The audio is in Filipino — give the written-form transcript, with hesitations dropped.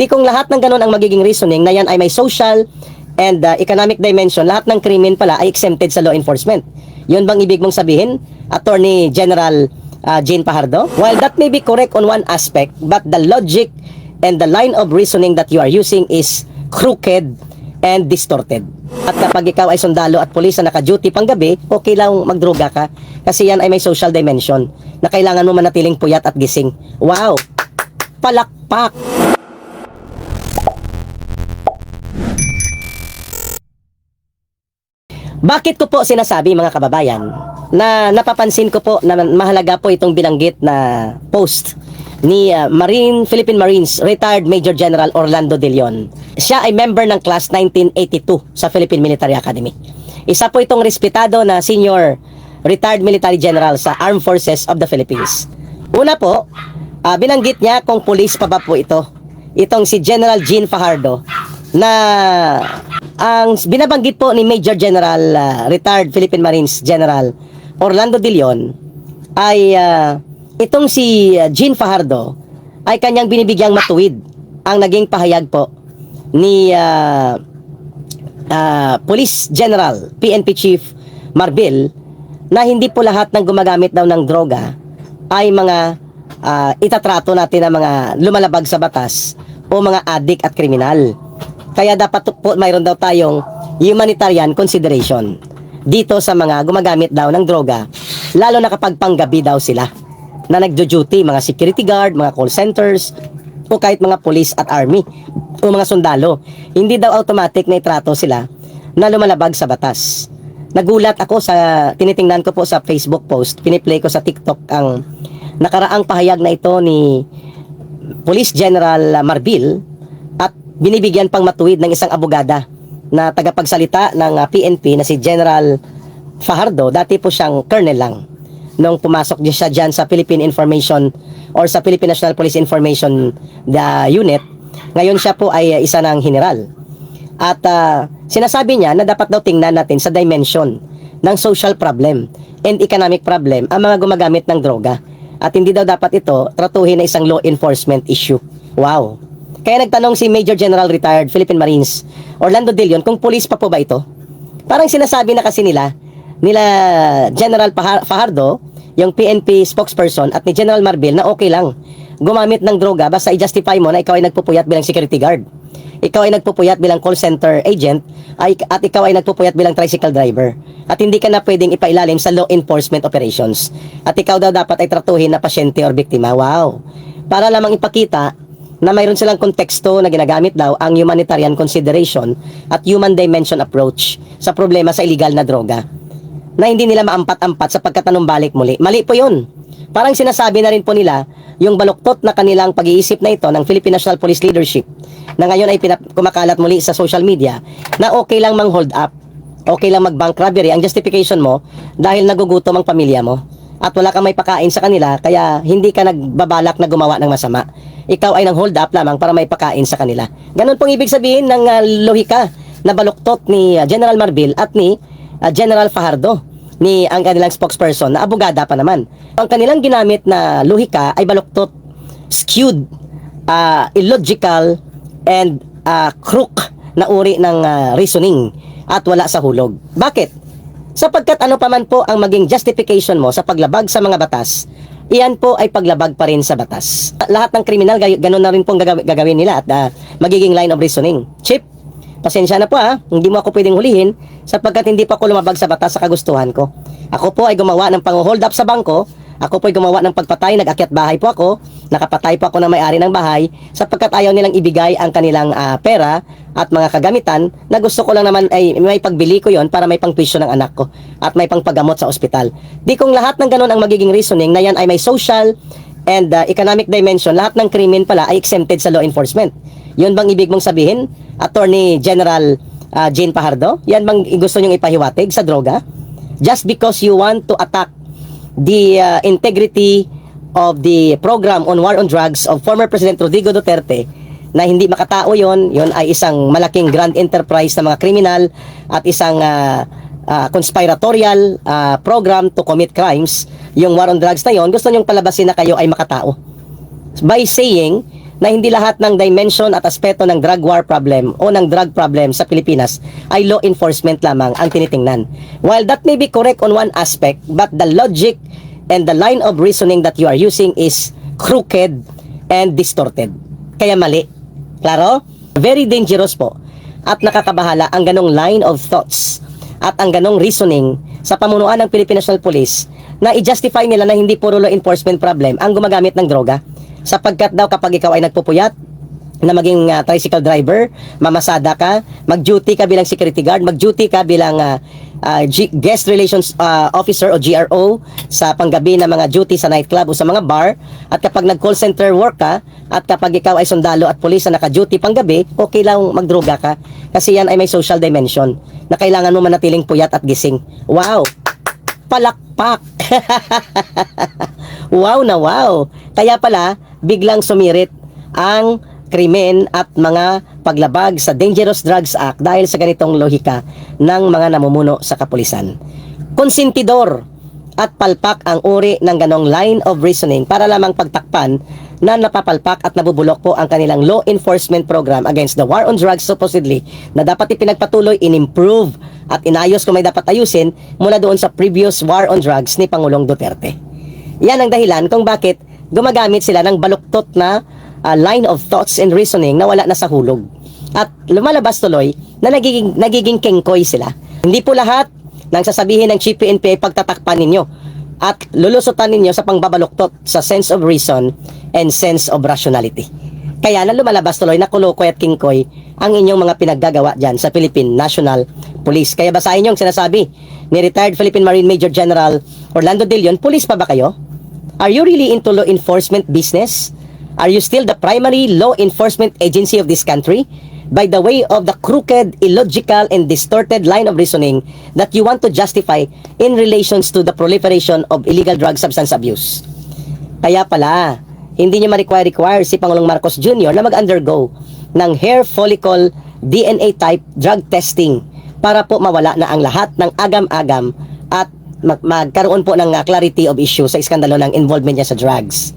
Di kung lahat ng ganun ang magiging reasoning na yan ay may social and economic dimension, lahat ng krimen pala ay exempted sa law enforcement. Yun bang ibig mong sabihin, Attorney General Jane Fajardo? While that may be correct on one aspect, but the logic and the line of reasoning that you are using is crooked and distorted. At kapag ikaw ay sundalo at pulis na naka-duty pang gabi, okay lang magdroga ka kasi yan ay may social dimension na kailangan mo manatiling puyat at gising. Wow! Palakpak! Bakit ko po sinasabi mga kababayan na napapansin ko po na mahalaga po itong binanggit na post ni Philippine Marines retired Major General Orlando De Leon. Siya ay member ng class 1982 sa Philippine Military Academy. Isa po itong respetado na senior retired military general sa Armed Forces of the Philippines. Una po, binanggit niya kung police pa ba po ito. Itong si General Jane Fajardo na ang binabanggit po ni Major General retired Philippine Marines General Orlando De Leon ay itong si Jane Fajardo ay kanyang binibigyang matuwid ang naging pahayag po ni Police General PNP Chief Marbil na hindi po lahat ng gumagamit daw ng droga ay mga itatrato natin na mga lumalabag sa batas o mga adik at kriminal. Kaya dapat po mayroon daw tayong humanitarian consideration dito sa mga gumagamit daw ng droga, lalo na kapag panggabi daw sila na nagjo-duty, mga security guard, mga call centers, o kahit mga police at army o mga sundalo. Hindi daw automatic na itrato sila na lumalabag sa batas. Nagulat ako sa tinitingnan ko po sa Facebook post, piniplay ko sa TikTok ang nakaraang pahayag na ito ni Police General Marbil at binibigyan pang matuwid ng isang abogada na tagapagsalita ng PNP na si General Fajardo. Dati po siyang colonel lang nung pumasok siya dyan sa Philippine Information or sa Philippine National Police Information Unit. Ngayon siya po ay isa ng general. At sinasabi niya na dapat daw tingnan natin sa dimension ng social problem and economic problem ang mga gumagamit ng droga. At hindi daw dapat ito tratuhin na isang law enforcement issue. Wow! Kaya nagtanong si Major General retired Philippine Marines Orlando De Leon kung police pa po ba ito. Parang sinasabi na kasi nila General Fajardo, yung PNP spokesperson, at ni General Marbil na okay lang gumamit ng droga basta i-justify mo na ikaw ay nagpupuyat bilang security guard, ikaw ay nagpupuyat bilang call center agent, at ikaw ay nagpupuyat bilang tricycle driver, at hindi ka na pwedeng ipailalim sa law enforcement operations, at ikaw daw dapat ay tratuhin na pasyente or biktima. Wow! Para lamang ipakita na mayroon silang konteksto na ginagamit daw ang humanitarian consideration at human dimension approach sa problema sa illegal na droga, na hindi nila maampat-ampat sa pagkatanong balik muli. Mali po yun. Parang sinasabi na rin po nila yung baluktot na kanilang pag-iisip na ito ng Philippine National Police Leadership na ngayon ay kumakalat muli sa social media na okay lang mang hold up, okay lang mag-bank robbery. Ang justification mo dahil nagugutom ang pamilya mo at wala kang may pakain sa kanila, kaya hindi ka nagbabalak na gumawa ng masama. Ikaw ay nang hold up lamang para may pakain sa kanila. Ganun pong ibig sabihin ng lohika na baluktot ni General Marbil at ni General Fajardo, ni ang kanilang spokesperson na abogada pa naman. Ang kanilang ginamit na lohika ay baluktot, skewed, illogical, and crook na uri ng reasoning at wala sa hulog. Bakit? Sapagkat ano pa man po ang maging justification mo sa paglabag sa mga batas, iyan po ay paglabag pa rin sa batas. Lahat ng kriminal, ganun na rin pong gagawin nila at magiging line of reasoning. Chip, pasensya na po hindi mo ako pwedeng hulihin sapagkat hindi pa ako lumabag sa batas sa kagustuhan ko. Ako po ay gumawa ng pang-hold up sa bangko, ako po ay gumawa ng pagpatay, nag-akyat bahay po ako, nakapatay po ako ng may-ari ng bahay sapagkat ayaw nilang ibigay ang kanilang pera at mga kagamitan na gusto ko lang naman ay may pagbili ko yon para may pangtuition ng anak ko at may pangpagamot sa ospital. Di kung lahat ng ganun ang magiging reasoning na yan ay may social and economic dimension, lahat ng krimen pala ay exempted sa law enforcement. Yun bang ibig mong sabihin, Attorney General Jane Fajardo? Yan bang gusto nyong ipahiwatig sa droga? Just because you want to attack the integrity of the program on war on drugs of former President Rodrigo Duterte, na hindi makatao yon ay isang malaking grand enterprise ng mga kriminal at isang conspiratorial program to commit crimes. Yung war on drugs na yon, gusto nyong palabasin na kayo ay makatao by saying na hindi lahat ng dimension at aspeto ng drug war problem o ng drug problem sa Pilipinas ay law enforcement lamang ang tinitingnan. While that may be correct on one aspect, but the logic and the line of reasoning that you are using is crooked and distorted. Kaya mali. Klaro? Very dangerous po. At nakakabahala ang ganong line of thoughts at ang ganong reasoning sa pamunuan ng Philippine National Police na i-justify nila na hindi puro law enforcement problem ang gumagamit ng droga. Sapagkat daw kapag ikaw ay nagpupuyat na maging tricycle driver, mamasada ka, mag-duty ka bilang security guard, mag-duty ka bilang guest relations officer o GRO sa panggabi na mga duty sa nightclub o sa mga bar, at kapag nag-call center work ka, at kapag ikaw ay sundalo at pulis na naka-duty panggabi, okay lang magdroga ka. Kasi yan ay may social dimension na kailangan mo manatiling puyat at gising. Wow! Palakpak! Wow na wow! Kaya pala, biglang sumirit ang krimen at mga paglabag sa Dangerous Drugs Act dahil sa ganitong lohika ng mga namumuno sa kapulisan. Konsentidor at palpak ang uri ng ganong line of reasoning para lamang pagtakpan na napapalpak at nabubulok po ang kanilang law enforcement program against the war on drugs supposedly na dapat ipinagpatuloy, in-improve at inayos kung may dapat ayusin mula doon sa previous war on drugs ni Pangulong Duterte. Yan ang dahilan kung bakit gumagamit sila ng baluktot na line of thoughts and reasoning na wala na sa hulog. At lumalabas tuloy na nagiging kengkoy sila. Hindi po lahat ng sasabihin ng Chief PNP ay pagtatakpan ninyo at lulusutan ninyo sa pangbabaluktot sa sense of reason and sense of rationality. Kaya na lumalabas tuloy na kulukoy at kingkoy ang inyong mga pinaggagawa dyan sa Philippine National Police. Kaya basahin nyo ang sinasabi ni retired Philippine Marine Major General Orlando De Leon, police pa ba kayo? Are you really into law enforcement business? Are you still the primary law enforcement agency of this country? By the way of the crooked, illogical, and distorted line of reasoning that you want to justify in relations to the proliferation of illegal drug substance abuse. Kaya pala, hindi niya ma-require si Pangulong Marcos Jr. na mag-undergo ng hair follicle DNA type drug testing para po mawala na ang lahat ng agam-agam at magkaroon po ng clarity of issue sa iskandalo ng involvement niya sa drugs.